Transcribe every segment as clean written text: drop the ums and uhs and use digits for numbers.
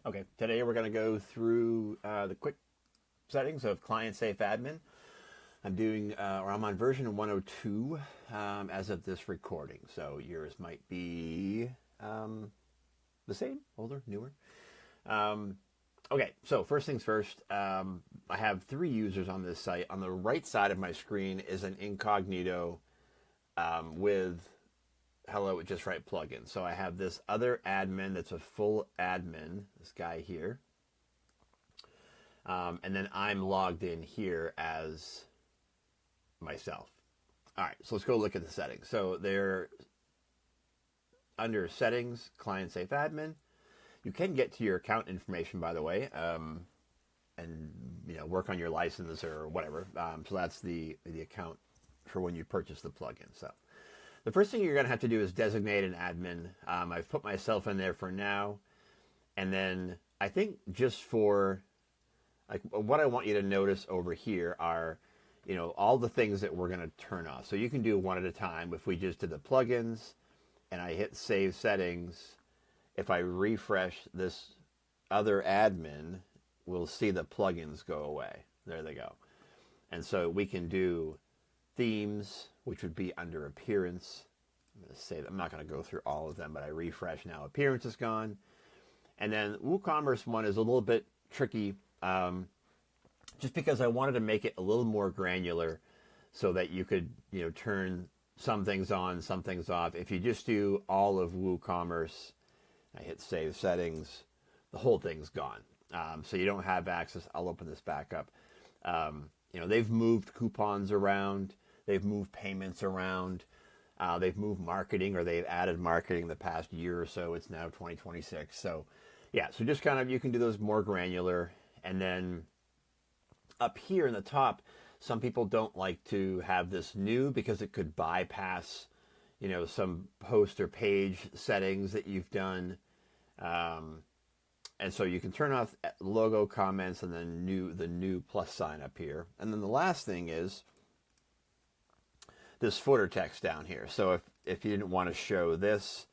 Okay, today we're going to go through the quick settings of Client Safe Admin. I'm on version 102 as of this recording, so yours might be the same, older, newer. Okay, so first things first, I have 3 users on this site. On the right side of my screen is an incognito with Hello Just Right plugin. So I have this other admin that's a full admin, this guy here. And then I'm logged in here as myself. All right, so let's go look at the settings. So they're under Settings, Client Safe Admin. You can get to your account information, by the way, and work on your license or whatever. So that's the account for when you purchase the plugin. So the first thing you're going to have to do is designate an admin. I've put myself in there for now. And then I think just for what I want you to notice over here are, all the things that we're going to turn off. So you can do one at a time. If we just did the plugins and I hit save settings, if I refresh this other admin, we'll see the plugins go away. There they go. And so we can do themes, which would be under appearance. I'm going to say that I'm not going to go through all of them, but I refresh now. Appearance is gone. And then WooCommerce one is a little bit tricky, just because I wanted to make it a little more granular so that you could, turn some things on, some things off. If you just do all of WooCommerce, I hit save settings, the whole thing's gone. So you don't have access. I'll open this back up. They've moved coupons around. They've moved payments around. They've moved marketing, or they've added marketing the past year or so. It's now 2026. So yeah, so just kind of, you can do those more granular. And then up here in the top, some people don't like to have this new because it could bypass, some post or page settings that you've done. And so you can turn off logo comments and then the new plus sign up here. And then the last thing is this footer text down here. So if you didn't want to show this,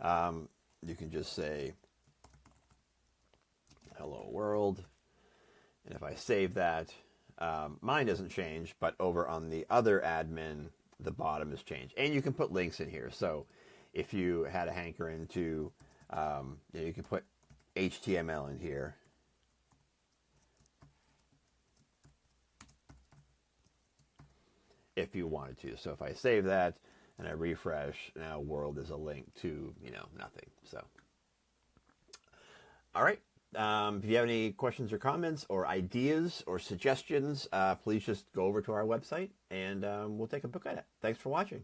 you can just say hello world. And if I save that, mine doesn't change, but over on the other admin, the bottom has changed. And you can put links in here. So if you had a hankering to, you can put HTML in here. If you wanted to. So if I save that and I refresh, now world is a link to, nothing. So, all right. If you have any questions or comments or ideas or suggestions, please just go over to our website and we'll take a look at it. Thanks for watching.